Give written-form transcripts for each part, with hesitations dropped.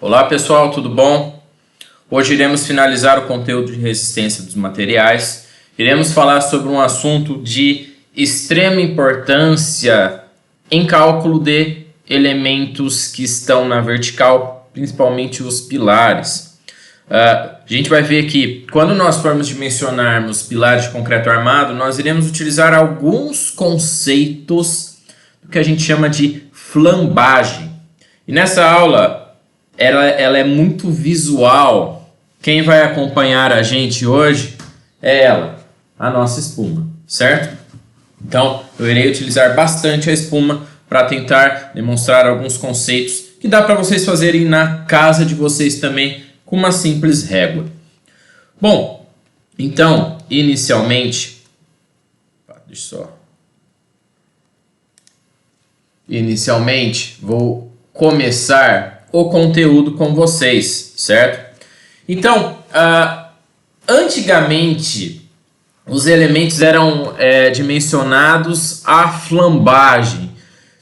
Olá pessoal, tudo bom? Hoje iremos finalizar o conteúdo de resistência dos materiais. Iremos falar sobre um assunto de extrema importância em cálculo de elementos que estão na vertical, principalmente os pilares. A gente vai ver que quando nós formos dimensionarmos pilares de concreto armado, nós iremos utilizar alguns conceitos do que a gente chama de flambagem. E nessa aula ela é muito visual. Quem vai acompanhar a gente hoje é ela, a nossa espuma, certo? Então, eu irei utilizar bastante a espuma para tentar demonstrar alguns conceitos que dá para vocês fazerem na casa de vocês também com uma simples régua. Bom, então, inicialmente, vou começar o conteúdo com vocês, certo? Então, antigamente, os elementos eram dimensionados à flambagem.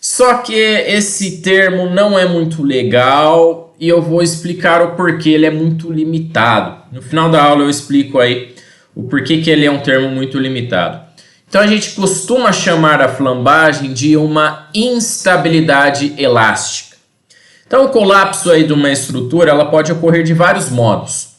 Só que esse termo não é muito legal e eu vou explicar o porquê ele é muito limitado. No final da aula eu explico aí o porquê que ele é um termo muito limitado. Então a gente costuma chamar a flambagem de uma instabilidade elástica. Então o colapso aí de uma estrutura ela pode ocorrer de vários modos.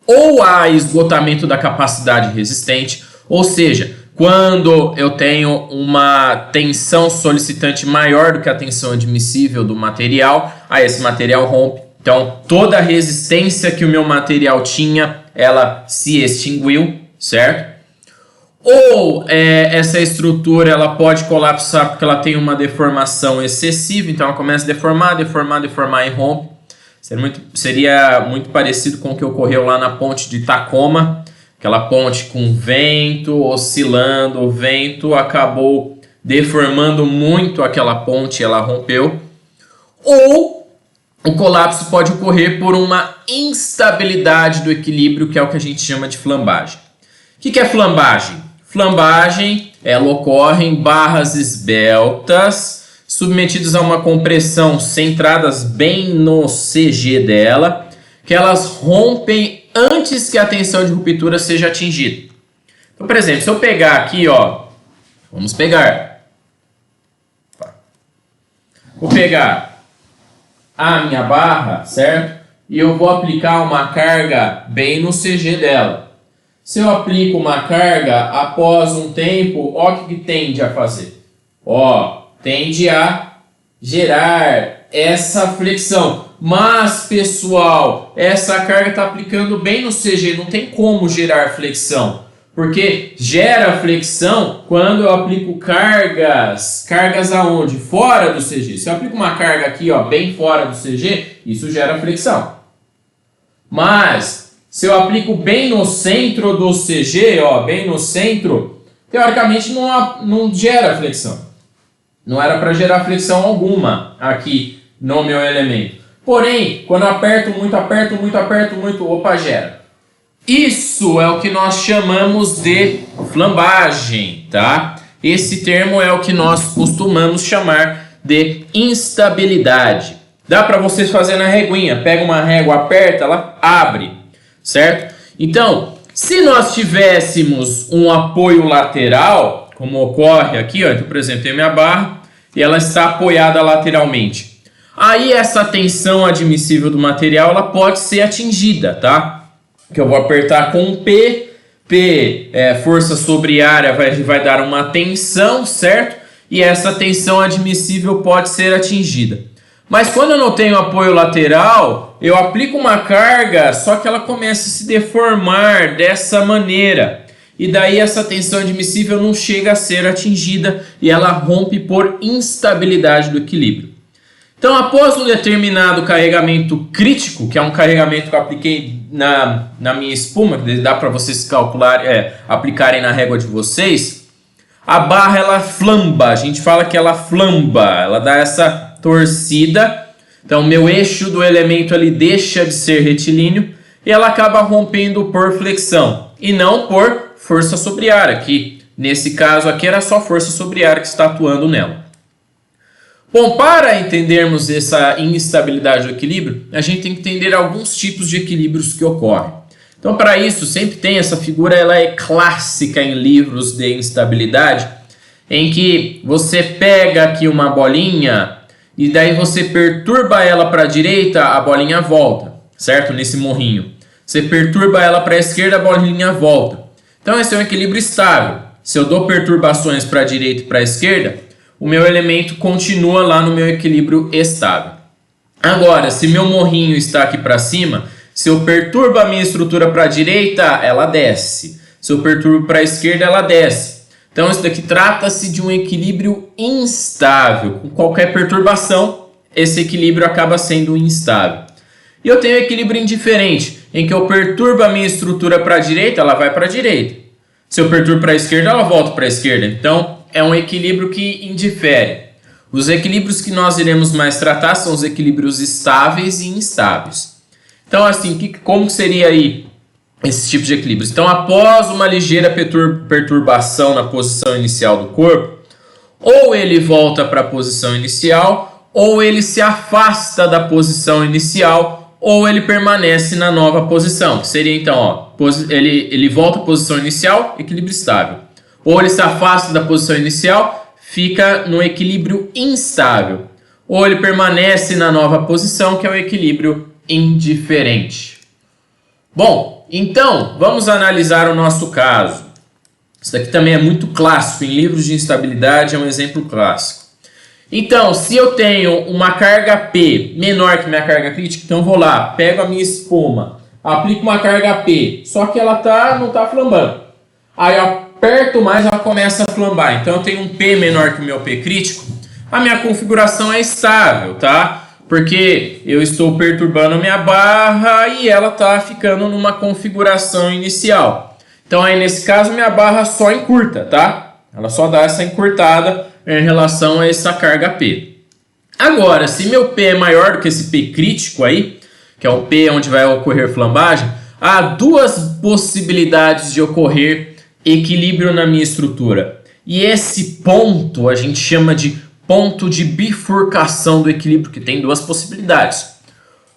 Ou há esgotamento da capacidade resistente, ou seja, quando eu tenho uma tensão solicitante maior do que a tensão admissível do material, aí esse material rompe. Então toda a resistência que o meu material tinha, ela se extinguiu, certo? Ou essa estrutura ela pode colapsar porque ela tem uma deformação excessiva, então ela começa a deformar e rompe. Seria muito parecido com o que ocorreu lá na ponte de Tacoma, aquela ponte com vento oscilando, o vento acabou deformando muito aquela ponte e ela rompeu. Ou o colapso pode ocorrer por uma instabilidade do equilíbrio, que é o que a gente chama de flambagem. O que é flambagem? Flambagem, ela ocorre em barras esbeltas, submetidas a uma compressão centradas bem no CG dela, que elas rompem antes que a tensão de ruptura seja atingida. Então, por exemplo, se eu pegar aqui, ó, vamos pegar. Vou pegar a minha barra, certo? E eu vou aplicar uma carga bem no CG dela. Se eu aplico uma carga, após um tempo, ó, o que tende a fazer? Ó, tende a gerar essa flexão. Mas, pessoal, essa carga está aplicando bem no CG, não tem como gerar flexão. Porque gera flexão quando eu aplico cargas. Cargas aonde? Fora do CG. Se eu aplico uma carga aqui, ó, bem fora do CG, isso gera flexão. Mas se eu aplico bem no centro do CG, ó, bem no centro, teoricamente não gera flexão. Não era para gerar flexão alguma aqui no meu elemento. Porém, quando eu aperto muito, opa, gera. Isso é o que nós chamamos de flambagem, tá? Esse termo é o que nós costumamos chamar de instabilidade. Dá para vocês fazerem na reguinha. Pega uma régua, aperta, ela abre. Certo? Então, se nós tivéssemos um apoio lateral, como ocorre aqui, ó, então, por exemplo, tem minha barra e ela está apoiada lateralmente. Aí essa tensão admissível do material ela pode ser atingida, tá? Que eu vou apertar com P, força sobre área vai dar uma tensão, certo? E essa tensão admissível pode ser atingida. Mas quando eu não tenho apoio lateral, eu aplico uma carga, só que ela começa a se deformar dessa maneira. E daí essa tensão admissível não chega a ser atingida e ela rompe por instabilidade do equilíbrio. Então, após um determinado carregamento crítico, que é um carregamento que eu apliquei na minha espuma, que dá para vocês aplicarem na régua de vocês, a barra ela flamba, a gente fala que ela flamba, ela dá essa torcida, então meu eixo do elemento ali deixa de ser retilíneo e ela acaba rompendo por flexão e não por força sobre área, que nesse caso aqui era só força sobre área que está atuando nela. Bom, para entendermos essa instabilidade do equilíbrio, a gente tem que entender alguns tipos de equilíbrios que ocorrem. Então, para isso, sempre tem essa figura, ela é clássica em livros de instabilidade, em que você pega aqui uma bolinha e daí você perturba ela para a direita, a bolinha volta, certo? Nesse morrinho. Você perturba ela para a esquerda, a bolinha volta. Então, esse é um equilíbrio estável. Se eu dou perturbações para a direita e para a esquerda, o meu elemento continua lá no meu equilíbrio estável. Agora, se meu morrinho está aqui para cima, se eu perturbo a minha estrutura para a direita, ela desce. Se eu perturbo para a esquerda, ela desce. Então, isso daqui trata-se de um equilíbrio instável. Com qualquer perturbação, esse equilíbrio acaba sendo instável. E eu tenho equilíbrio indiferente, em que eu perturbo a minha estrutura para a direita, ela vai para a direita. Se eu perturbo para a esquerda, ela volta para a esquerda. Então, é um equilíbrio que indifere. Os equilíbrios que nós iremos mais tratar são os equilíbrios estáveis e instáveis. Então, assim, como seria aí esse tipo de equilíbrio? Então, após uma ligeira perturbação na posição inicial do corpo, ou ele volta para a posição inicial, ou ele se afasta da posição inicial, ou ele permanece na nova posição. Que seria, então, ó, ele volta à posição inicial, equilíbrio estável. Ou ele se afasta da posição inicial, fica no equilíbrio instável. Ou ele permanece na nova posição, que é o equilíbrio indiferente. Bom, então, vamos analisar o nosso caso. Isso daqui também é muito clássico, em livros de instabilidade é um exemplo clássico. Então, se eu tenho uma carga P menor que minha carga crítica, então eu vou lá, pego a minha espuma, aplico uma carga P, só que ela não está flambando. Aí eu aperto mais, ela começa a flambar. Então eu tenho um P menor que o meu P crítico. A minha configuração é estável, tá? Porque eu estou perturbando a minha barra e ela está ficando numa configuração inicial. Então aí nesse caso minha barra só encurta, tá? Ela só dá essa encurtada em relação a essa carga P. Agora, se meu P é maior do que esse P crítico aí, que é o P onde vai ocorrer flambagem, há duas possibilidades de ocorrer equilíbrio na minha estrutura. E esse ponto a gente chama de ponto de bifurcação do equilíbrio, que tem duas possibilidades.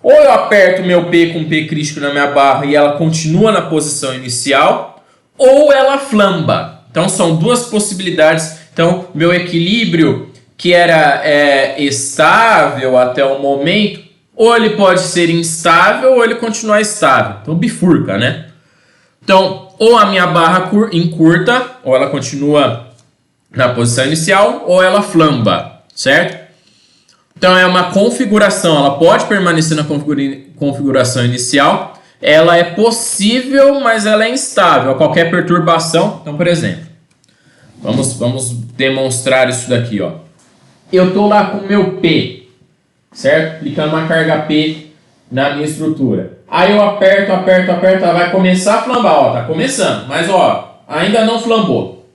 Ou eu aperto meu P com P crítico na minha barra e ela continua na posição inicial, ou ela flamba. Então são duas possibilidades. Então meu equilíbrio que era estável até o momento, ou ele pode ser instável ou ele continuar estável. Então bifurca, né? Então, ou a minha barra encurta, ou ela continua na posição inicial, ou ela flamba, certo? Então é uma configuração, ela pode permanecer na configuração inicial, ela é possível, mas ela é instável a qualquer perturbação. Então, por exemplo, vamos demonstrar isso daqui, ó. Eu estou lá com o meu P, certo? Aplicando uma carga P na minha estrutura. Aí eu aperto, ela vai começar a flambar, ó, tá começando, mas ó, ainda não flambou.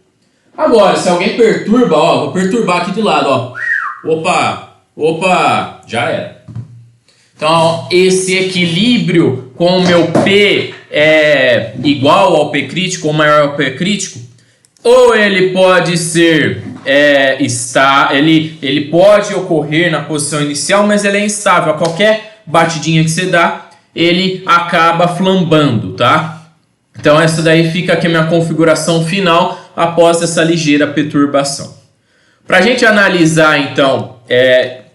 Agora, se alguém perturba, ó, vou perturbar aqui de lado, ó. Opa, já era. Então, esse equilíbrio com o meu P é igual ao P crítico ou maior ao P crítico, ou ele pode ser ele pode ocorrer na posição inicial, mas ele é instável. A qualquer batidinha que você dá, ele acaba flambando, tá? Então essa daí fica aqui a minha configuração final após essa ligeira perturbação. Para a gente analisar então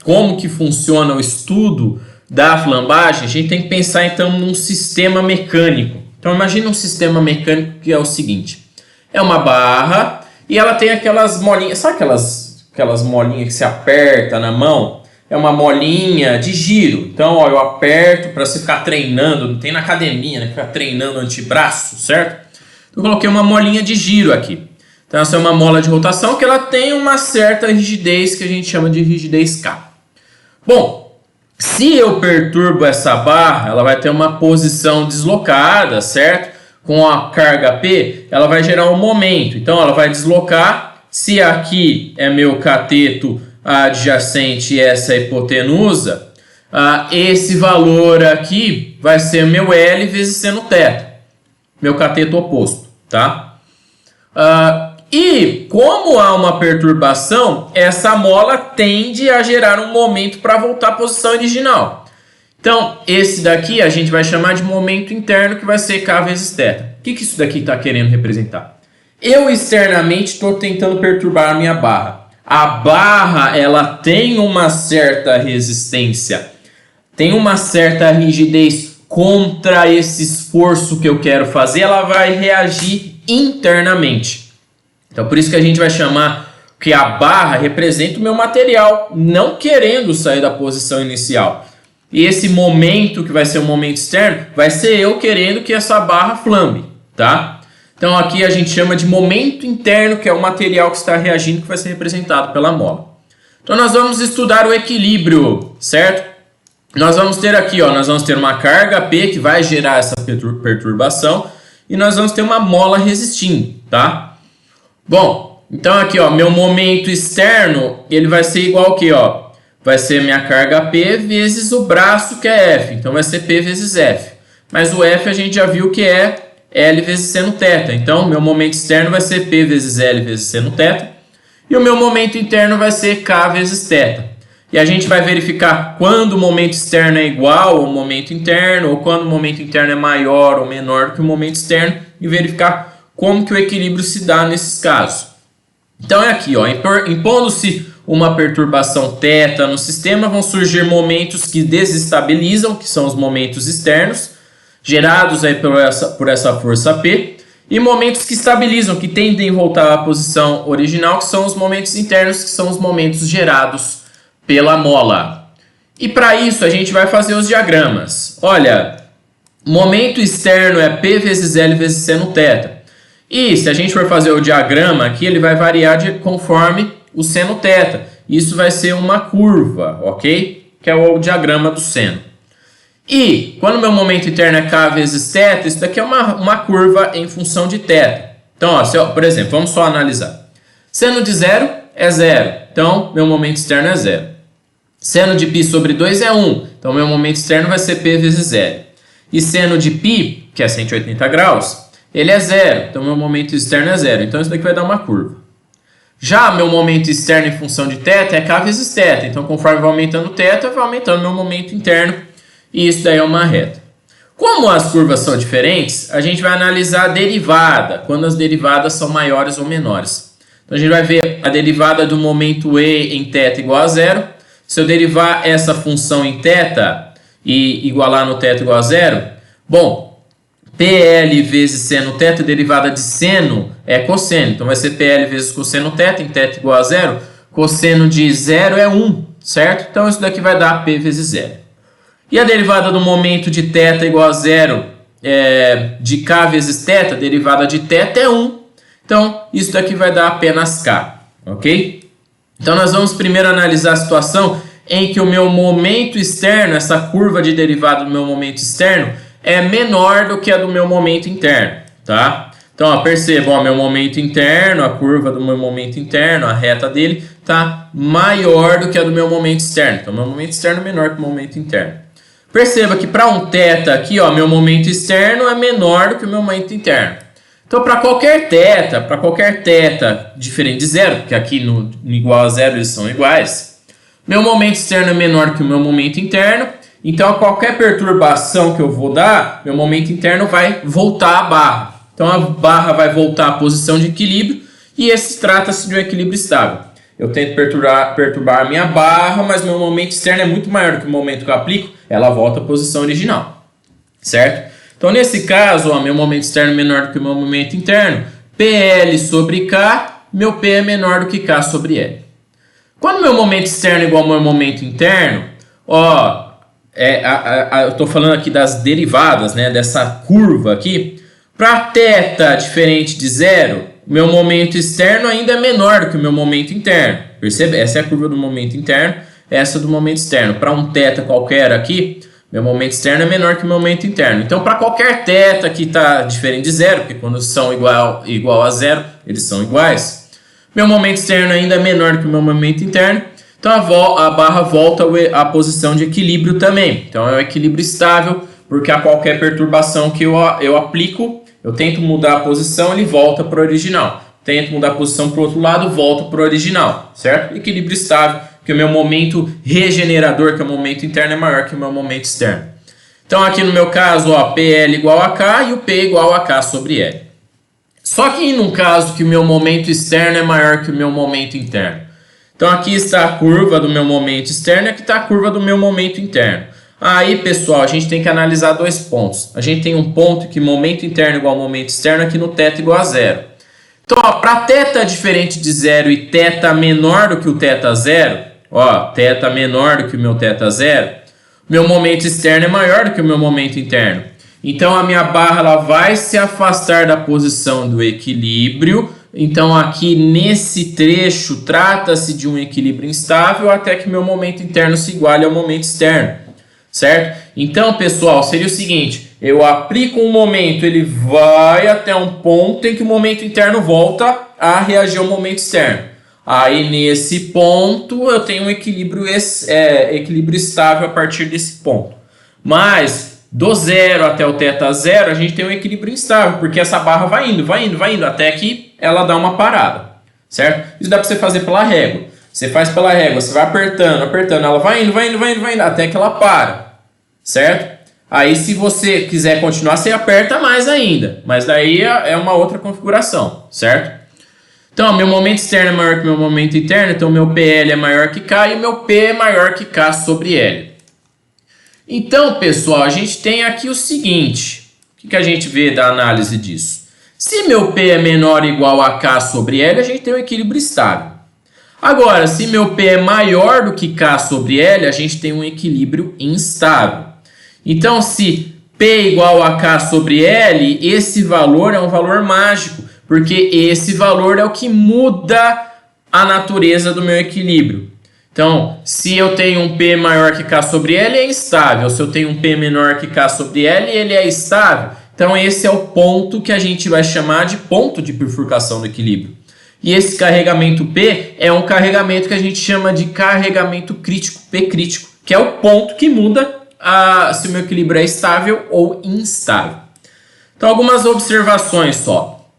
como que funciona o estudo da flambagem, a gente tem que pensar então num sistema mecânico. Então imagine um sistema mecânico que é o seguinte: é uma barra e ela tem aquelas molinhas, sabe aquelas molinhas que se aperta na mão? É uma molinha de giro. Então, ó, eu aperto para você ficar treinando, não tem na academia, né? Ficar treinando antebraço, certo? Eu coloquei uma molinha de giro aqui. Então, essa é uma mola de rotação que ela tem uma certa rigidez que a gente chama de rigidez K. Bom, se eu perturbo essa barra, ela vai ter uma posição deslocada, certo? Com a carga P, ela vai gerar um momento. Então, ela vai deslocar. Se aqui é meu cateto adjacente e essa é a hipotenusa, esse valor aqui vai ser meu L vezes seno θ, meu cateto oposto, tá? E como há uma perturbação, essa mola tende a gerar um momento para voltar à posição original. Então, esse daqui a gente vai chamar de momento interno, que vai ser K vezes θ. O que isso daqui está querendo representar? Eu externamente estou tentando perturbar a minha barra. A barra, ela tem uma certa resistência, tem uma certa rigidez contra esse esforço que eu quero fazer, ela vai reagir internamente. Então, por isso que a gente vai chamar que a barra representa o meu material não querendo sair da posição inicial. E esse momento, que vai ser um momento externo, vai ser eu querendo que essa barra flambe, tá? Então aqui a gente chama de momento interno, que é o material que está reagindo, que vai ser representado pela mola. Então nós vamos estudar o equilíbrio, certo? Nós vamos ter aqui, ó, nós vamos ter uma carga P que vai gerar essa perturbação e nós vamos ter uma mola resistindo, tá? Bom, então aqui, ó, meu momento externo, ele vai ser igual aqui, ó. Vai ser minha carga P vezes o braço, que é F. Então vai ser P vezes F. Mas o F a gente já viu que é L vezes seno θ. Então meu momento externo vai ser P vezes L vezes seno θ. E o meu momento interno vai ser K vezes θ. E a gente vai verificar quando o momento externo é igual ao momento interno, ou quando o momento interno é maior ou menor do que o momento externo, e verificar como que o equilíbrio se dá nesses casos. Então é aqui, ó, impondo-se uma perturbação θ no sistema, vão surgir momentos que desestabilizam, que são os momentos externos, gerados aí por essa força P, e momentos que estabilizam, que tendem a voltar à posição original, que são os momentos internos, que são os momentos gerados pela mola. E para isso a gente vai fazer os diagramas. Olha, momento externo é P vezes L vezes seno θ. E se a gente for fazer o diagrama aqui, ele vai variar conforme o seno θ. Isso vai ser uma curva, ok? Que é o diagrama do seno. E quando meu momento interno é K vezes θ, isso daqui é uma curva em função de θ. Então, ó, por exemplo, vamos só analisar. Seno de 0 é 0. Então, meu momento externo é 0. Seno de π sobre 2 é 1. Então, meu momento externo vai ser P vezes L. E seno de π, que é 180 graus, ele é 0. Então, meu momento externo é 0. Então, isso daqui vai dar uma curva. Já meu momento externo em função de θ é K vezes θ. Então, conforme vai aumentando θ, vai aumentando meu momento interno. E isso daí é uma reta. Como as curvas são diferentes, a gente vai analisar a derivada, quando as derivadas são maiores ou menores. Então, a gente vai ver a derivada do momento E em θ igual a 0. Se eu derivar essa função em θ e igualar no θ igual a 0, bom, PL vezes seno θ, derivada de seno é cosseno. Então vai ser PL vezes cosseno θ, em θ igual a 0. Cosseno de 0 é 1, certo? Então isso daqui vai dar P vezes 0. E a derivada do momento de θ igual a 0 de K vezes θ, derivada de θ é 1. Então isso daqui vai dar apenas K, ok? Então nós vamos primeiro analisar a situação em que o meu momento externo, essa curva de derivada do meu momento externo, é menor do que a do meu momento interno, tá? Então, ó, percebam, ó, meu momento interno, a curva do meu momento interno, a reta dele, tá maior do que a do meu momento externo. Então, meu momento externo é menor que o momento interno. Perceba que para um θ aqui, ó, meu momento externo é menor do que o meu momento interno. Então, para qualquer θ diferente de zero, porque aqui no igual a zero eles são iguais, meu momento externo é menor que o meu momento interno. Então, a qualquer perturbação que eu vou dar, meu momento interno vai voltar à barra. Então, a barra vai voltar à posição de equilíbrio e esse trata-se de um equilíbrio estável. Eu tento perturbar a minha barra, mas meu momento externo é muito maior do que o momento que eu aplico, ela volta à posição original, certo? Então, nesse caso, ó, meu momento externo é menor do que o meu momento interno, PL sobre K, meu P é menor do que K sobre L. Quando meu momento externo é igual ao meu momento interno, ó, eu estou falando aqui das derivadas, né, dessa curva aqui. Para θ diferente de zero, meu momento externo ainda é menor do que o meu momento interno. Percebe? Essa é a curva do momento interno, essa do momento externo. Para um θ qualquer aqui, meu momento externo é menor que o meu momento interno. Então, para qualquer θ que está diferente de zero, porque quando são igual a zero, eles são iguais, meu momento externo ainda é menor que o meu momento interno. Então, a barra volta à posição de equilíbrio também. Então, é um equilíbrio estável, porque a qualquer perturbação que eu aplico, eu tento mudar a posição, ele volta para o original. tento mudar a posição para o outro lado, volto para o original, certo? Equilíbrio estável, que o meu momento regenerador, que é o momento interno, é maior que o meu momento externo. Então aqui no meu caso, ó, PL igual a K e o P igual a K sobre L. Só que no caso que o meu momento externo é maior que o meu momento interno. Então aqui está a curva do meu momento externo e aqui está a curva do meu momento interno. Aí, pessoal, a gente tem que analisar dois pontos. A gente tem um ponto que momento interno igual ao momento externo aqui no θ igual a zero. Então, para θ diferente de zero e θ menor do que o θ zero, ó, θ menor do que o meu θ zero, meu momento externo é maior do que o meu momento interno. Então, a minha barra ela vai se afastar da posição do equilíbrio. Então, aqui nesse trecho, trata-se de um equilíbrio instável até que meu momento interno se iguale ao momento externo. Certo? Então, pessoal, seria o seguinte, eu aplico um momento, ele vai até um ponto em que o momento interno volta a reagir ao momento externo. Aí, nesse ponto, eu tenho um equilíbrio estável a partir desse ponto. Mas, do zero até o θ zero, a gente tem um equilíbrio instável, porque essa barra vai indo, até que ela dá uma parada. Certo? Isso dá para você fazer pela régua. Você faz pela régua, você vai apertando, ela vai indo, até que ela para, certo? Aí se você quiser continuar, você aperta mais ainda, mas daí é uma outra configuração, certo? Então, meu momento externo é maior que meu momento interno, então meu PL é maior que K e meu P é maior que K sobre L. Então, pessoal, a gente tem aqui o seguinte, o que a gente vê da análise disso? Se meu P é menor ou igual a K sobre L, a gente tem um equilíbrio estável. Agora, se meu P é maior do que K sobre L, a gente tem um equilíbrio instável. Então, se P é igual a K sobre L, esse valor é um valor mágico, porque esse valor é o que muda a natureza do meu equilíbrio. Então, se eu tenho um P maior que K sobre L, é instável. Se eu tenho um P menor que K sobre L, ele é estável. Então, esse é o ponto que a gente vai chamar de ponto de bifurcação do equilíbrio. E esse carregamento P é um carregamento que a gente chama de carregamento crítico, P crítico, que é o ponto que muda se o meu equilíbrio é estável ou instável. Então, algumas observações só.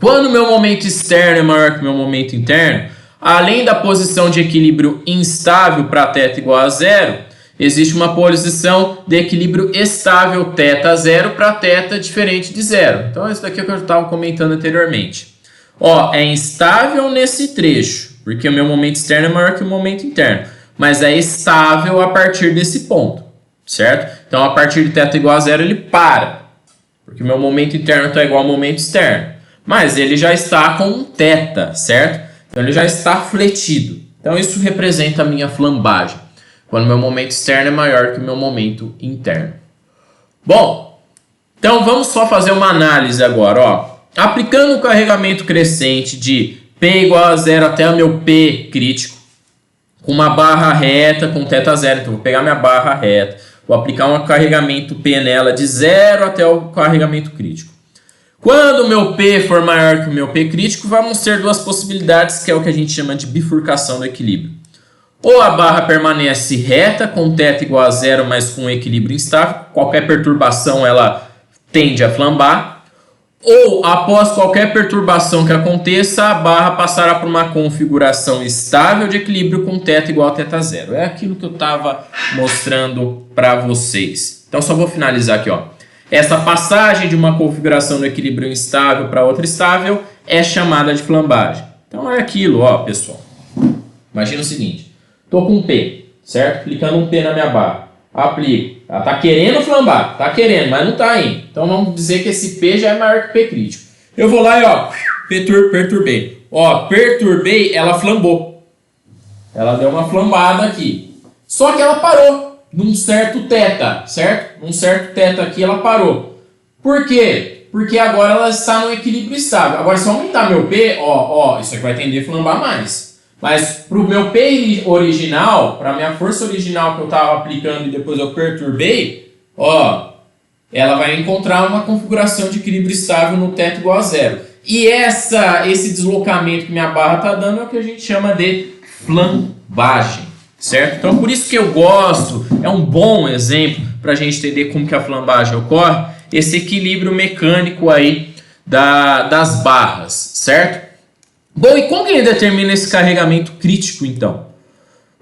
Quando o meu momento externo é maior que o meu momento interno, além da posição de equilíbrio instável para θ igual a zero, existe uma posição de equilíbrio estável θ zero para θ diferente de zero. Então, isso daqui é o que eu estava comentando anteriormente. Ó, é instável nesse trecho, porque o meu momento externo é maior que o momento interno, mas é estável a partir desse ponto, certo? Então, a partir de θ igual a zero, ele para, porque o meu momento interno está igual ao momento externo, mas ele já está com um θ, certo? Então, ele já está fletido. Então, isso representa a minha flambagem, quando o meu momento externo é maior que o meu momento interno. Bom, então vamos só fazer uma análise agora, ó. Aplicando o carregamento crescente de P igual a zero até o meu P crítico, com uma barra reta com θ zero, então vou pegar minha barra reta, vou aplicar um carregamento P nela de zero até o carregamento crítico. Quando o meu P for maior que o meu P crítico, vamos ter duas possibilidades, que é o que a gente chama de bifurcação do equilíbrio. Ou a barra permanece reta com θ igual a zero, mas com equilíbrio instável, qualquer perturbação ela tende a flambar. Ou, após qualquer perturbação que aconteça, a barra passará por uma configuração estável de equilíbrio com θ igual a θ zero. É aquilo que eu estava mostrando para vocês. Então, só vou finalizar aqui, ó. Essa passagem de uma configuração do equilíbrio instável para outra estável é chamada de flambagem. Então, é aquilo, ó, pessoal. Imagina o seguinte. Estou com um P, certo? Clicando um P na minha barra. Aplico. Ela está querendo flambar. Está querendo, mas não está indo. Então vamos dizer que esse P já é maior que o P crítico. Eu vou lá e ó, perturbei. Ó, perturbei, ela flambou. Ela deu uma flambada aqui. Só que ela parou num certo θ, certo? Num certo θ aqui ela parou. Por quê? Porque agora ela está no equilíbrio estável. Agora se eu aumentar meu P, ó, isso aqui vai tender a flambar mais. Mas para o meu P original, para a minha força original que eu estava aplicando e depois eu perturbei, ó, ela vai encontrar uma configuração de equilíbrio estável no θ igual a zero. E esse deslocamento que minha barra está dando é o que a gente chama de flambagem, certo? Então por isso que eu gosto, é um bom exemplo para a gente entender como que a flambagem ocorre, esse equilíbrio mecânico aí das barras, certo? Bom, e como que ele determina esse carregamento crítico, então?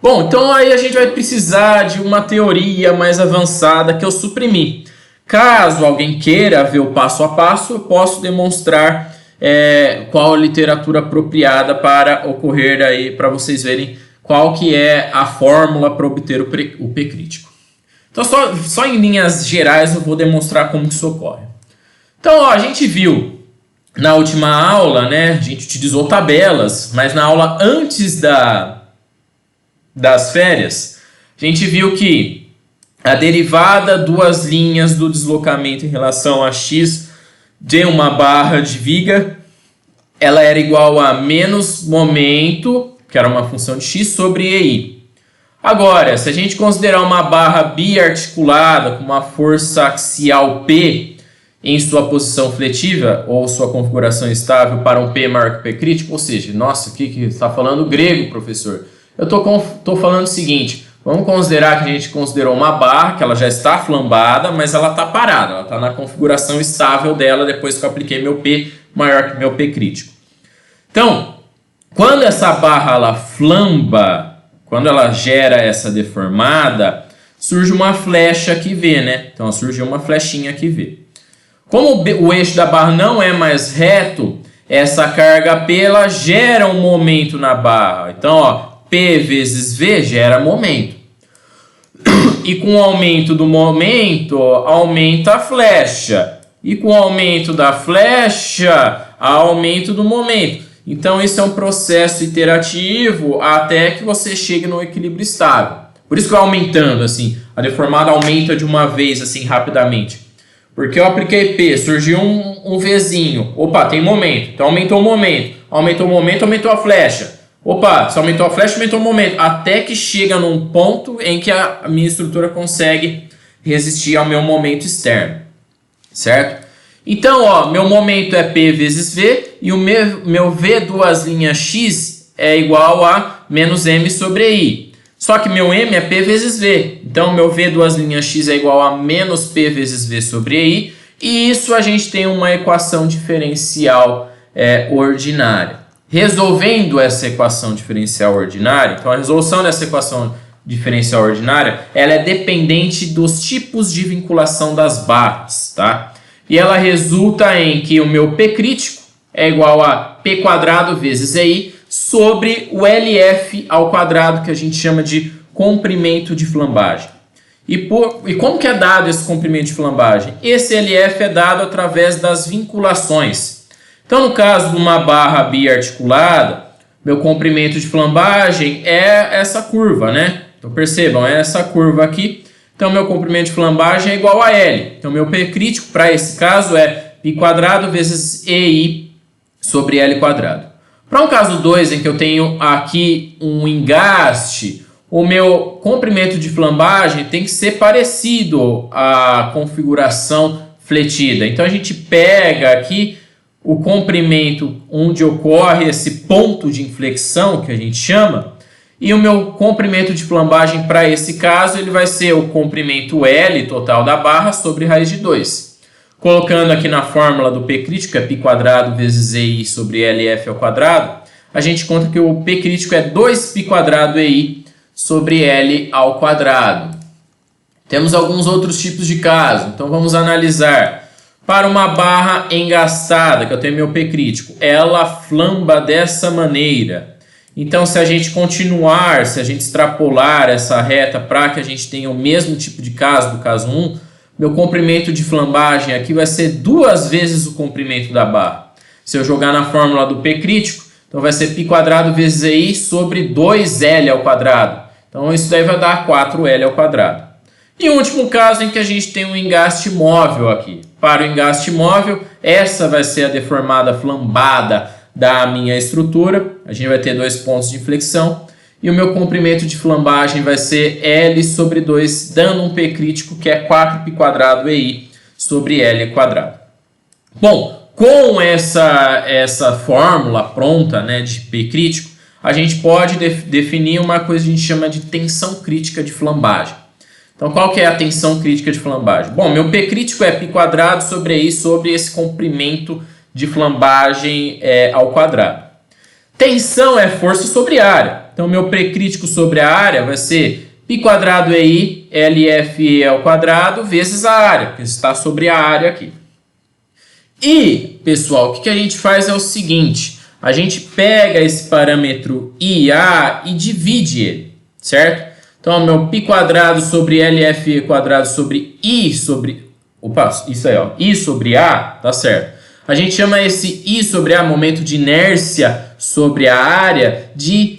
Bom, então aí a gente vai precisar de uma teoria mais avançada que eu suprimi. Caso alguém queira ver o passo a passo, eu posso demonstrar qual a literatura apropriada para ocorrer aí, para vocês verem qual que é a fórmula para obter o P crítico. Então, só em linhas gerais eu vou demonstrar como que isso ocorre. Então, ó, a gente viu na última aula, né, a gente utilizou tabelas, mas na aula antes das férias, a gente viu que a derivada duas linhas do deslocamento em relação a x de uma barra de viga, ela era igual a menos momento, que era uma função de x, sobre EI. Agora, se a gente considerar uma barra biarticulada com uma força axial P em sua posição fletiva ou sua configuração estável para um P maior que o P crítico, ou seja, nossa, o que está falando grego, professor? Eu estou falando o seguinte, vamos considerar que a gente considerou uma barra, que ela já está flambada, mas ela está parada, ela está na configuração estável dela depois que eu apliquei meu P maior que meu P crítico. Então, quando essa barra ela flamba, quando ela gera essa deformada, surge uma flecha aqui V, né? Então surgiu uma flechinha aqui V. Como o eixo da barra não é mais reto, essa carga P ela gera um momento na barra. Então, ó, P vezes V gera momento. E com o aumento do momento, aumenta a flecha. E com o aumento da flecha, aumento do momento. Então, isso é um processo iterativo até que você chegue no equilíbrio estável. Por isso que vai aumentando, assim. A deformada aumenta de uma vez, assim, rapidamente. Porque eu apliquei P, surgiu um Vzinho. Opa, tem momento. Então, aumentou o momento. Aumentou o momento, aumentou a flecha. Opa, se aumentou a flecha, aumentou o momento. Até que chega num ponto em que a minha estrutura consegue resistir ao meu momento externo. Certo? Então, ó, meu momento é P vezes V e o meu V duas linhas X é igual a menos M sobre I. Só que meu M é P vezes V. Então, meu V duas linhas X é igual a menos P vezes V sobre I. E isso a gente tem uma equação diferencial ordinária. Resolvendo essa equação diferencial ordinária, então a resolução dessa equação diferencial ordinária, ela é dependente dos tipos de vinculação das barras, tá? E ela resulta em que o meu P crítico é igual a P quadrado vezes EI sobre o LF ao quadrado, que a gente chama de comprimento de flambagem. E como que é dado esse comprimento de flambagem? Esse LF é dado através das vinculações. Então, no caso de uma barra biarticulada, meu comprimento de flambagem é essa curva, né? Então, percebam, é essa curva aqui. Então, meu comprimento de flambagem é igual a L. Então, meu P crítico, para esse caso, é π quadrado vezes EI sobre L quadrado. Para um caso 2, em que eu tenho aqui um engaste, o meu comprimento de flambagem tem que ser parecido à configuração fletida. Então, a gente pega aqui o comprimento onde ocorre esse ponto de inflexão, que a gente chama, e o meu comprimento de flambagem para esse caso, ele vai ser o comprimento L total da barra sobre raiz de 2. Colocando aqui na fórmula do P crítico, é π quadrado vezes EI sobre LF ao quadrado, a gente conta que o P crítico é 2π quadrado EI sobre L ao quadrado. Temos alguns outros tipos de caso, então vamos analisar. Para uma barra engastada, que eu tenho meu P crítico, ela flamba dessa maneira. Então, se a gente continuar, se a gente extrapolar essa reta para que a gente tenha o mesmo tipo de caso do caso 1, meu comprimento de flambagem aqui vai ser 2 vezes o comprimento da barra. Se eu jogar na fórmula do P crítico, então vai ser π quadrado vezes EI sobre 2L ao quadrado. Então, isso daí vai dar 4L ao quadrado. E o último caso em que a gente tem um engaste móvel aqui. Para o engaste móvel, essa vai ser a deformada flambada da minha estrutura. A gente vai ter 2 pontos de inflexão. E o meu comprimento de flambagem vai ser L sobre 2, dando um P crítico que é 4π quadrado EI sobre L quadrado. Bom, com essa fórmula pronta, né, de P crítico, a gente pode definir uma coisa que a gente chama de tensão crítica de flambagem. Então, qual que é a tensão crítica de flambagem? Bom, meu P crítico é π quadrado sobre EI sobre esse comprimento de flambagem ao quadrado. Tensão é força sobre área. Então, meu precrítico sobre a área vai ser π quadrado EI, LFE ao quadrado, vezes a área, que está sobre a área aqui. E, pessoal, o que a gente faz é o seguinte, a gente pega esse parâmetro IA e divide ele, certo? Então, meu π quadrado sobre LFE quadrado sobre I sobre... Opa, isso aí, ó, I sobre A, tá certo. A gente chama esse I sobre A, momento de inércia sobre a área, de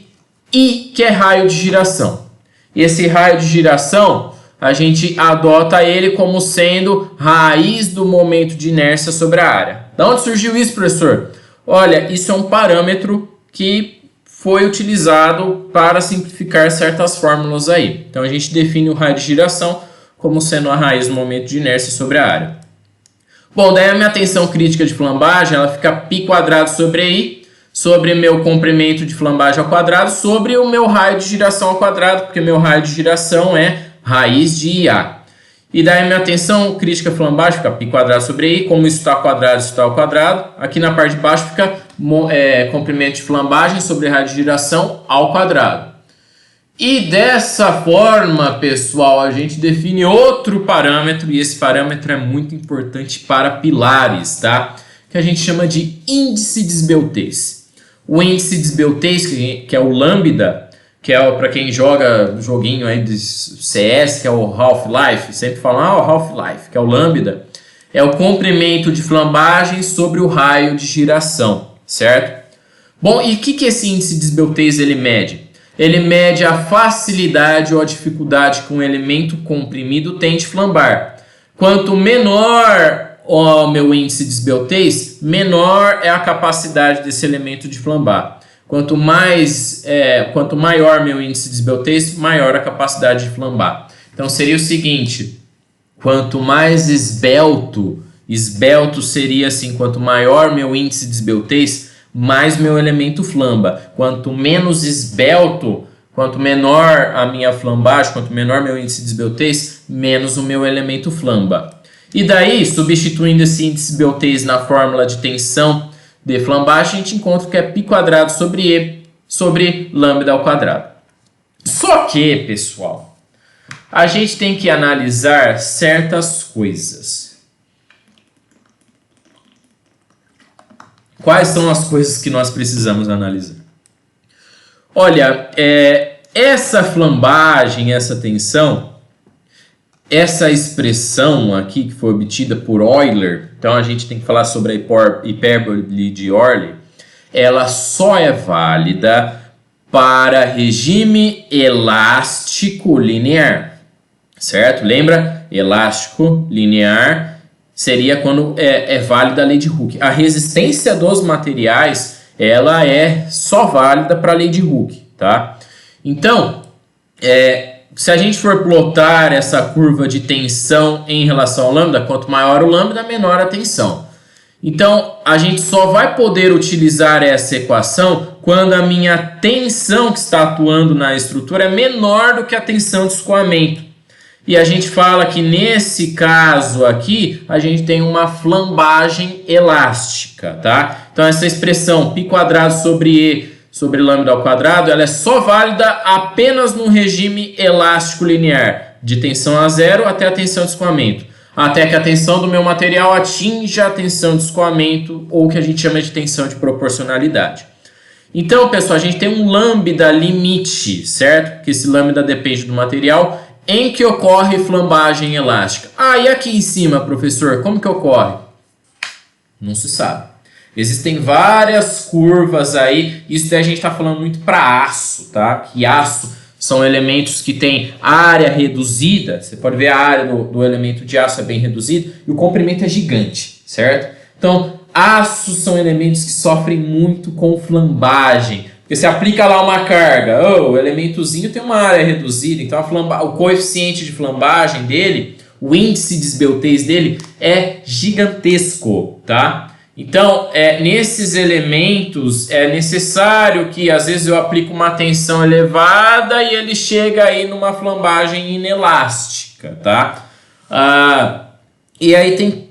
I, que é raio de giração. E esse raio de giração, a gente adota ele como sendo raiz do momento de inércia sobre a área. Da onde surgiu isso, professor? Olha, isso é um parâmetro que foi utilizado para simplificar certas fórmulas aí. Então, a gente define o raio de giração como sendo a raiz do momento de inércia sobre a área. Bom, daí a minha tensão crítica de flambagem, ela fica π quadrado sobre I, sobre meu comprimento de flambagem ao quadrado, sobre o meu raio de giração ao quadrado, porque meu raio de giração é raiz de IA. E daí minha tensão crítica flambagem fica π quadrado sobre I, como isso está ao quadrado, isso está ao quadrado. Aqui na parte de baixo fica comprimento de flambagem sobre raio de giração ao quadrado. E dessa forma, pessoal, a gente define outro parâmetro, e esse parâmetro é muito importante para pilares, tá? Que a gente chama de índice de esbeltez. O índice de esbeltez, que é o lambda, que é para quem joga joguinho aí de CS, que é o Half-Life, sempre falam, o Half-Life, que é o lambda, é o comprimento de flambagem sobre o raio de giração, certo? Bom, e o que esse índice de esbeltez ele mede? Ele mede a facilidade ou a dificuldade que um elemento comprimido tem de flambar. Quanto menor o meu índice de esbeltez, menor é a capacidade desse elemento de flambar. Quanto maior meu índice de esbeltez, maior a capacidade de flambar. Então seria o seguinte, quanto mais esbelto seria assim, quanto maior meu índice de esbeltez, mais meu elemento flamba. Quanto menos esbelto, quanto menor a minha flambagem, quanto menor meu índice de esbeltez, menos o meu elemento flamba. E daí, substituindo esse índice de esbeltez na fórmula de tensão de flambagem, a gente encontra que é π quadrado sobre E sobre lambda ao quadrado. Só que, pessoal, a gente tem que analisar certas coisas. Quais são as coisas que nós precisamos analisar? Olha, essa flambagem, essa tensão, essa expressão aqui que foi obtida por Euler, então a gente tem que falar sobre a hipérbole de Euler, ela só é válida para regime elástico linear, certo? Lembra? Elástico linear seria quando é válida a lei de Hooke. A resistência dos materiais, ela é só válida para a lei de Hooke, tá? Então, se a gente for plotar essa curva de tensão em relação ao lambda, quanto maior o lambda, menor a tensão. Então, a gente só vai poder utilizar essa equação quando a minha tensão que está atuando na estrutura é menor do que a tensão de escoamento. E a gente fala que nesse caso aqui, a gente tem uma flambagem elástica, tá? Então, essa expressão π quadrado sobre E sobre lambda ao quadrado, ela é só válida apenas no regime elástico linear, de tensão a zero até a tensão de escoamento, até que a tensão do meu material atinja a tensão de escoamento, ou que a gente chama de tensão de proporcionalidade. Então, pessoal, a gente tem um lambda limite, certo? Que esse lambda depende do material, em que ocorre flambagem elástica. E aqui em cima, professor, como que ocorre? Não se sabe. Existem várias curvas aí, isso daí a gente está falando muito para aço, tá? Que aço são elementos que têm área reduzida, você pode ver a área do elemento de aço é bem reduzida, e o comprimento é gigante, certo? Então, aços são elementos que sofrem muito com flambagem, porque você aplica lá uma carga, o elementozinho tem uma área reduzida, então o coeficiente de flambagem dele, o índice de esbeltez dele é gigantesco, tá? Então, nesses elementos é necessário que às vezes eu aplique uma tensão elevada e ele chega aí numa flambagem inelástica, tá? E aí tem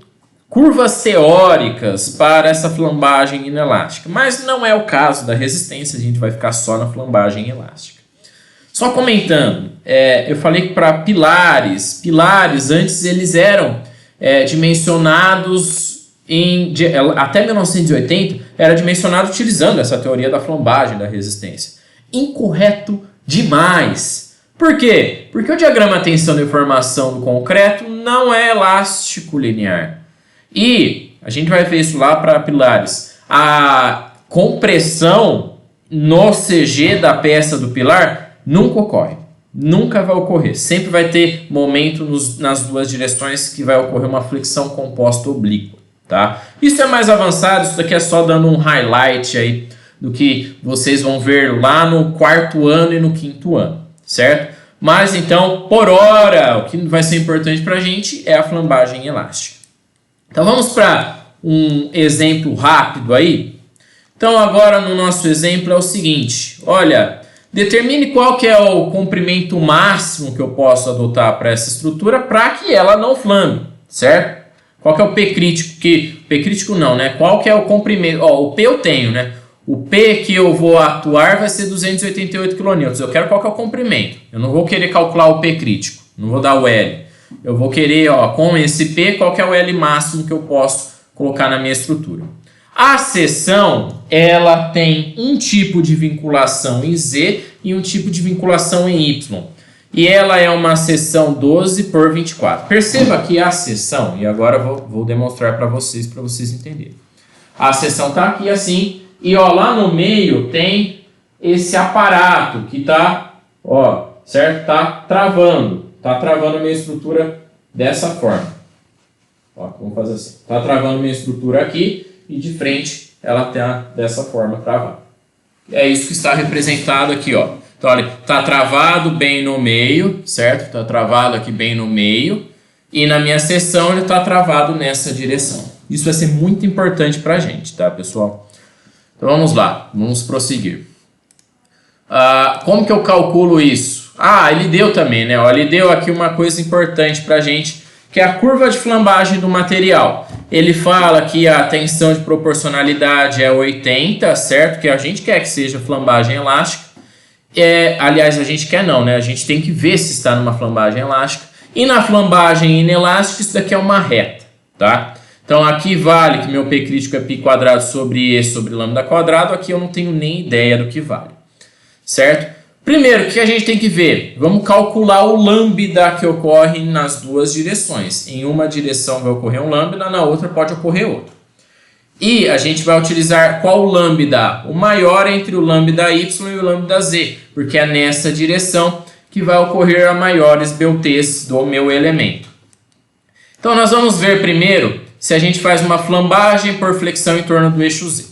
curvas teóricas para essa flambagem inelástica, mas não é o caso da resistência, a gente vai ficar só na flambagem elástica. Só comentando, eu falei que para pilares antes eles eram dimensionados até 1980 era dimensionado utilizando essa teoria da flambagem da resistência. Incorreto demais. Por quê? Porque o diagrama tensão de formação do concreto não é elástico linear. E a gente vai ver isso lá para pilares. A compressão no CG da peça do pilar nunca ocorre. Nunca vai ocorrer. Sempre vai ter momento nas duas direções que vai ocorrer uma flexão composta oblíqua. Tá? Isso é mais avançado, isso daqui é só dando um highlight aí do que vocês vão ver lá no 4º ano e no 5º ano, certo? Mas então, por hora, o que vai ser importante para a gente é a flambagem elástica. Então vamos para um exemplo rápido aí. Então agora no nosso exemplo é o seguinte, olha, determine qual que é o comprimento máximo que eu posso adotar para essa estrutura para que ela não flambe, certo? Qual que é o P crítico? P crítico não, né? Qual que é o comprimento? Ó, o P eu tenho, né? O P que eu vou atuar vai ser 288 kN. Eu quero qual que é o comprimento. Eu não vou querer calcular o P crítico. Não vou dar o L. Eu vou querer, ó, com esse P, qual que é o L máximo que eu posso colocar na minha estrutura. A seção, ela tem um tipo de vinculação em Z e um tipo de vinculação em Y. E ela é uma seção 12 por 24. Perceba que a seção, e agora eu vou demonstrar para vocês entenderem. A seção está aqui assim, e ó, lá no meio tem esse aparato que está, ó, certo? Tá travando a minha estrutura dessa forma. Ó, vamos fazer assim. Tá travando a minha estrutura aqui e de frente ela está dessa forma travada. É isso que está representado aqui, ó. Então, olha, está travado bem no meio, certo? Está travado aqui bem no meio. E na minha seção ele está travado nessa direção. Isso vai ser muito importante para a gente, tá, pessoal? Então, vamos lá. Vamos prosseguir. Como que eu calculo isso? Ele deu também, né? Ó, ele deu aqui uma coisa importante para a gente, que é a curva de flambagem do material. Ele fala que a tensão de proporcionalidade é 80, certo? Que a gente quer que seja flambagem elástica. Aliás, a gente quer não, né? A gente tem que ver se está numa flambagem elástica. E na flambagem inelástica, isso daqui é uma reta, tá? Então, aqui vale que meu P crítico é π² sobre E sobre lambda quadrado. Aqui eu não tenho nem ideia do que vale, certo? Primeiro, o que a gente tem que ver? Vamos calcular o lambda que ocorre nas duas direções. Em uma direção vai ocorrer um lambda, na outra pode ocorrer outro. E a gente vai utilizar qual lambda? O maior entre o lambda y e o lambda z, porque é nessa direção que vai ocorrer a maiores BUTs do meu elemento. Então nós vamos ver primeiro se a gente faz uma flambagem por flexão em torno do eixo z.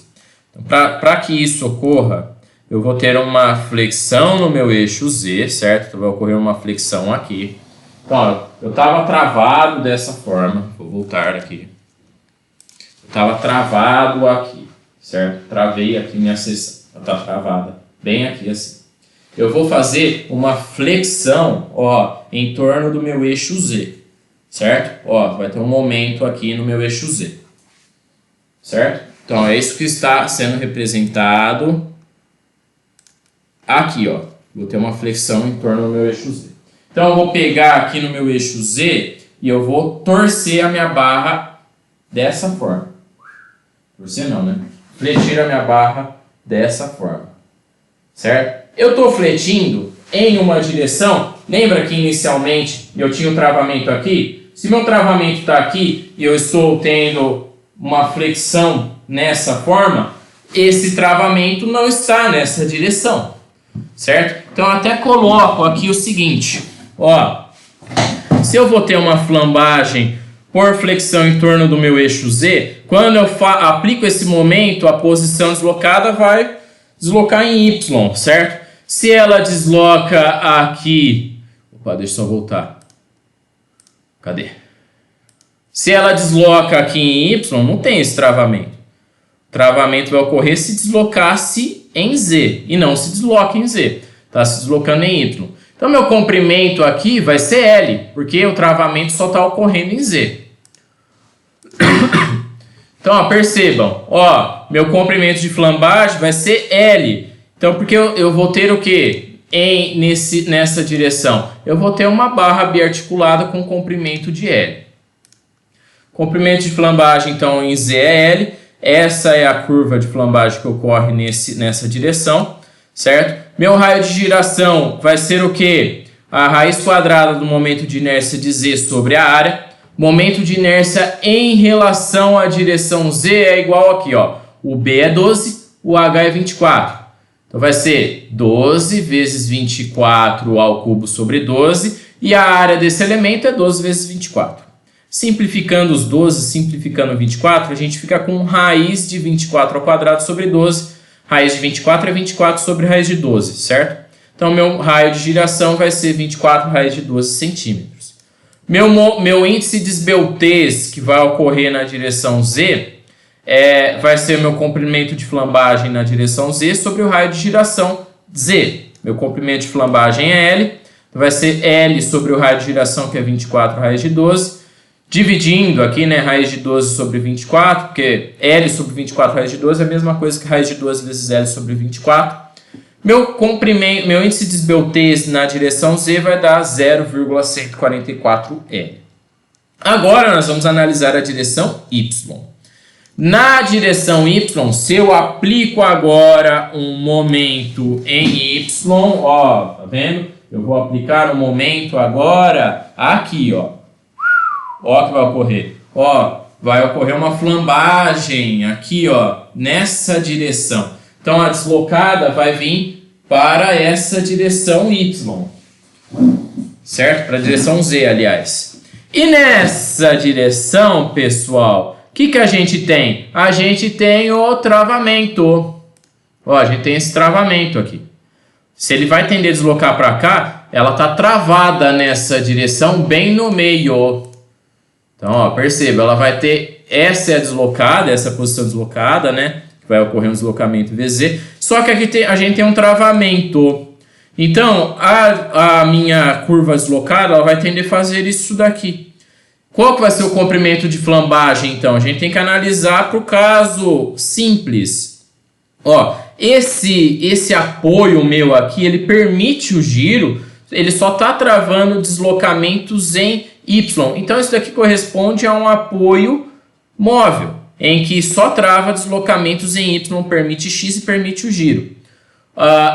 Então, para que isso ocorra, eu vou ter uma flexão no meu eixo z, certo? Então vai ocorrer uma flexão aqui. Então, ó, eu estava travado dessa forma, vou voltar aqui. Estava travado aqui, certo? Travei aqui minha seção, está travada bem aqui assim. Eu vou fazer uma flexão, ó, em torno do meu eixo Z, certo? Ó, vai ter um momento aqui no meu eixo Z, certo? Então é isso que está sendo representado aqui, ó. Vou ter uma flexão em torno do meu eixo Z. Então eu vou pegar aqui no meu eixo Z e eu vou torcer a minha barra dessa forma. Torcer não, né? Fletir a minha barra dessa forma, certo? Eu estou fletindo em uma direção. Lembra que inicialmente eu tinha o travamento aqui? Se meu travamento está aqui e eu estou tendo uma flexão nessa forma, esse travamento não está nessa direção, certo? Então eu até coloco aqui o seguinte, ó, se eu vou ter uma flambagem por flexão em torno do meu eixo Z, quando eu aplico esse momento, a posição deslocada vai deslocar em Y, certo? Se ela desloca aqui... Opa, deixa eu só voltar. Cadê? Se ela desloca aqui em Y, não tem esse travamento. O travamento vai ocorrer se deslocasse em Z, e não se desloca em Z. Está se deslocando em Y. Então, meu comprimento aqui vai ser L, porque o travamento só está ocorrendo em Z. Então, ó, percebam, ó, meu comprimento de flambagem vai ser L. Então, porque eu vou ter o quê? Nessa direção? Eu vou ter uma barra biarticulada com comprimento de L. Comprimento de flambagem, então, em Z é L. Essa é a curva de flambagem que ocorre nessa direção, certo? Meu raio de giração vai ser o quê? A raiz quadrada do momento de inércia de Z sobre a área. Momento de inércia em relação à direção Z é igual aqui, ó. O B é 12, o H é 24. Então vai ser 12 vezes 24 ao cubo sobre 12. E a área desse elemento é 12 vezes 24. Simplificando os 12, simplificando 24, a gente fica com raiz de 24 ao quadrado sobre 12. Raiz de 24 é 24 sobre raiz de 12, certo? Então, meu raio de giração vai ser 24 raiz de 12 centímetros. Meu índice de esbeltez que vai ocorrer na direção Z vai ser meu comprimento de flambagem na direção Z sobre o raio de giração Z. Meu comprimento de flambagem é L, vai ser L sobre o raio de giração, que é 24 raiz de 12. Dividindo aqui, né, raiz de 12 sobre 24, porque L sobre 24 raiz de 12 é a mesma coisa que raiz de 12 vezes L sobre 24. Meu índice de esbeltez na direção Z vai dar 0,144 L. Agora nós vamos analisar a direção Y. Na direção Y, se eu aplico agora um momento em Y, ó, tá vendo? Eu vou aplicar um momento agora aqui, ó. Ó, o que vai ocorrer? Ó, vai ocorrer uma flambagem aqui, ó, nessa direção. Então, a deslocada vai vir para essa direção Y. Certo? Para a direção Z, aliás. E nessa direção, pessoal, o que a gente tem? A gente tem o travamento. Ó, a gente tem esse travamento aqui. Se ele vai tender a deslocar para cá, ela está travada nessa direção, bem no meio. Então, ó, perceba, ela vai ter, essa é a deslocada, essa é a posição deslocada, né? Vai ocorrer um deslocamento VZ. Só que aqui a gente tem um travamento. Então, a minha curva deslocada, ela vai tender a fazer isso daqui. Qual que vai ser o comprimento de flambagem, então? A gente tem que analisar para o caso simples. Ó, esse apoio meu aqui, ele permite o giro, ele só está travando deslocamentos em Y. Então, isso daqui corresponde a um apoio móvel, em que só trava deslocamentos em Y, permite X e permite o giro.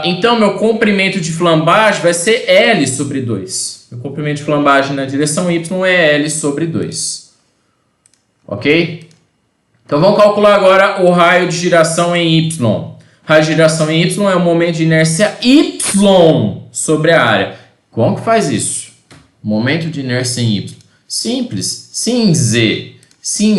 Então, meu comprimento de flambagem vai ser L sobre 2. Meu comprimento de flambagem na direção Y é L sobre 2. Ok? Então, vamos calcular agora o raio de giração em Y. Raio de giração em Y é o momento de inércia Y sobre a área. Como que faz isso? Momento de inércia em Y. Simples. Se em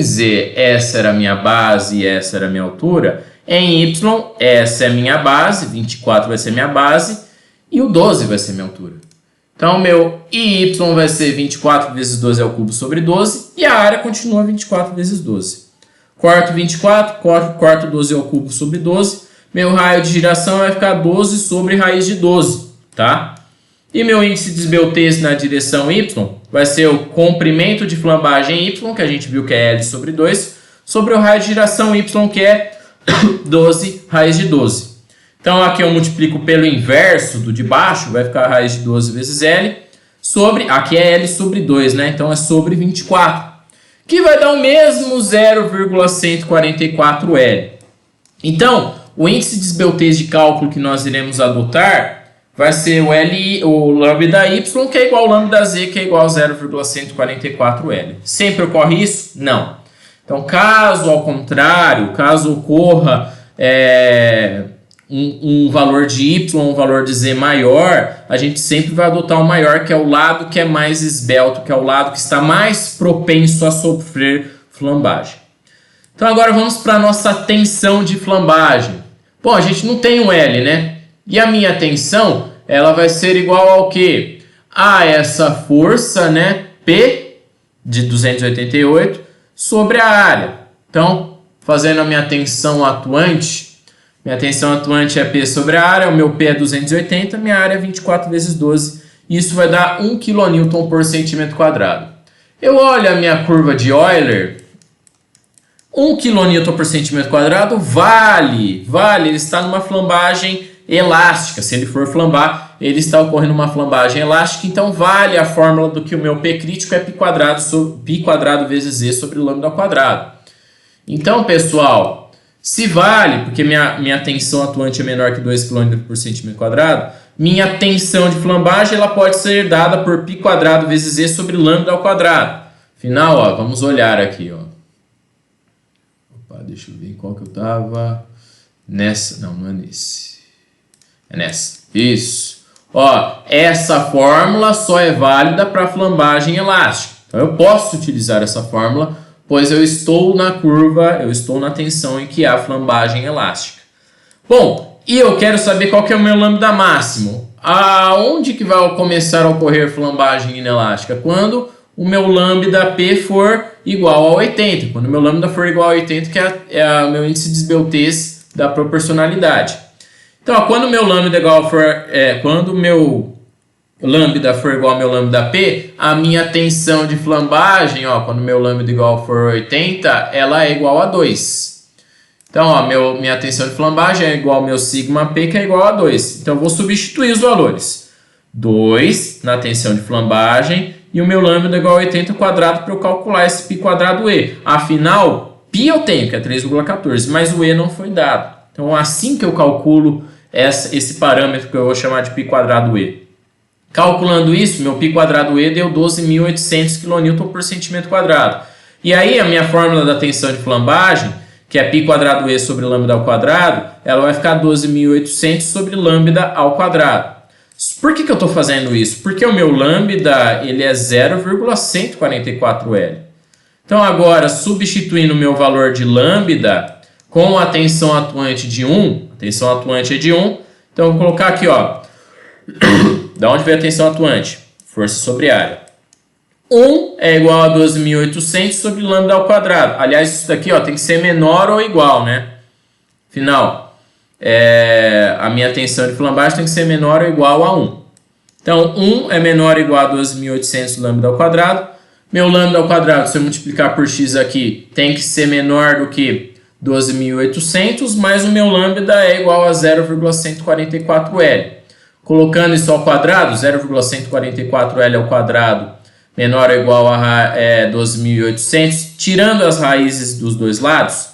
Z essa era a minha base e essa era a minha altura, em Y essa é a minha base, 24 vai ser minha base e o 12 vai ser minha altura. Então, meu IY vai ser 24 vezes 12 ao cubo sobre 12 e a área continua 24 vezes 12. Corto 24, corto 12 ao cubo sobre 12. Meu raio de giração vai ficar 12 sobre raiz de 12, tá? E meu índice de esbeltez na direção Y vai ser o comprimento de flambagem Y, que a gente viu que é L sobre 2, sobre o raio de giração Y, que é 12 raiz de 12. Então, aqui eu multiplico pelo inverso do de baixo, vai ficar a raiz de 12 vezes L, sobre, aqui é L sobre 2, né? Então, é sobre 24, que vai dar o mesmo 0,144 L. Então, o índice de esbeltez de cálculo que nós iremos adotar vai ser o lambda y, que é igual ao lambda z, que é igual a 0,144 L. Sempre ocorre isso? Não. Então, caso ao contrário, caso ocorra um valor de y, um valor de z maior, a gente sempre vai adotar o maior, que é o lado que é mais esbelto, que é o lado que está mais propenso a sofrer flambagem. Então, agora vamos para a nossa tensão de flambagem. Bom, a gente não tem um L, né? E a minha tensão, ela vai ser igual ao quê? A essa força, né? P de 288 sobre a área. Então, fazendo a minha tensão atuante é P sobre a área, o meu P é 280, minha área é 24 vezes 12. Isso vai dar 1 kN por centímetro quadrado. Eu olho a minha curva de Euler, 1 kN por centímetro quadrado vale, ele está numa flambagem elástica. Se ele for flambar, ele está ocorrendo uma flambagem elástica, então vale a fórmula do que o meu P crítico é π quadrado vezes Z sobre lambda ao quadrado. Então, pessoal, se vale, porque minha tensão atuante é menor que 2 kN por centímetro quadrado, minha tensão de flambagem ela pode ser dada por π quadrado vezes Z sobre lambda ao quadrado. Afinal, ó, vamos olhar aqui, ó. Opa, deixa eu ver qual que eu tava. Nessa, não é nesse. É nessa. Isso. Ó, essa fórmula só é válida para flambagem elástica. Então eu posso utilizar essa fórmula, pois eu estou na curva, eu estou na tensão em que há flambagem elástica. Bom, e eu quero saber qual que é o meu lambda máximo. Aonde que vai começar a ocorrer flambagem inelástica? Quando o meu lambda P for igual a 80. Quando o meu lambda for igual a 80, que é o meu índice de esbeltez da proporcionalidade. Então, ó, quando o meu lambda quando o meu lambda for igual ao meu lambda P, a minha tensão de flambagem, ó, quando o meu lambda igual for 80, ela é igual a 2. Então, ó, minha tensão de flambagem é igual ao meu sigma P, que é igual a 2. Então, eu vou substituir os valores. 2 na tensão de flambagem e o meu lambda é igual a 80 quadrado para eu calcular esse π quadrado E. Afinal, π eu tenho, que é 3,14, mas o E não foi dado. Então, assim que eu calculo esse parâmetro que eu vou chamar de π quadrado E. Calculando isso, meu π quadrado E deu 12.800 kN por centímetro quadrado. E aí, a minha fórmula da tensão de flambagem, que é π quadrado E sobre lambda ao quadrado, ela vai ficar 12.800 sobre lambda ao quadrado. Por que eu estou fazendo isso? Porque o meu lambda ele é 0,144 L. Então agora, substituindo o meu valor de lambda com a tensão atuante de 1, a tensão atuante é de 1, então eu vou colocar aqui, ó, da onde veio a tensão atuante? Força sobre área. 1 é igual a 12.800 sobre lambda ao quadrado. Aliás, isso daqui ó, tem que ser menor ou igual, né? Afinal, a minha tensão de flambagem tem que ser menor ou igual a 1. Então, 1 é menor ou igual a 12.800 lambda ao quadrado. Meu lambda ao quadrado, se eu multiplicar por x aqui, tem que ser menor do que 12.800, mas o meu lambda é igual a 0,144 L. Colocando isso ao quadrado, 0,144 L ao quadrado menor ou igual a 12.800, tirando as raízes dos dois lados,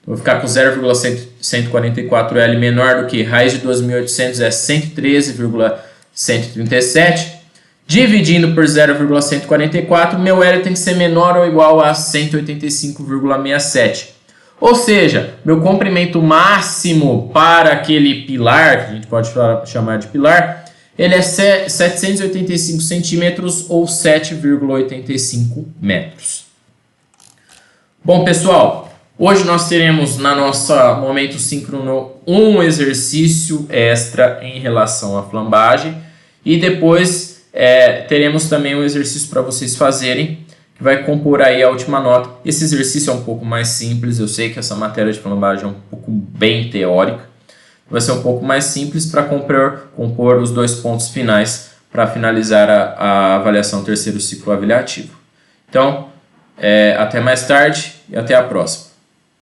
vou ficar com 0,144 L menor do que raiz de 2.800 é 113,137. Dividindo por 0,144, meu L tem que ser menor ou igual a 185,67. Ou seja, meu comprimento máximo para aquele pilar, que a gente pode chamar de pilar, ele é 785 centímetros ou 7,85 metros. Bom, pessoal, hoje nós teremos na nossa momento síncrono um exercício extra em relação à flambagem e depois teremos também um exercício para vocês fazerem que vai compor aí a última nota. Esse exercício é um pouco mais simples, eu sei que essa matéria de flambagem é um pouco bem teórica, vai ser um pouco mais simples para compor os dois pontos finais para finalizar a avaliação do terceiro ciclo avaliativo. Então, até mais tarde e até a próxima.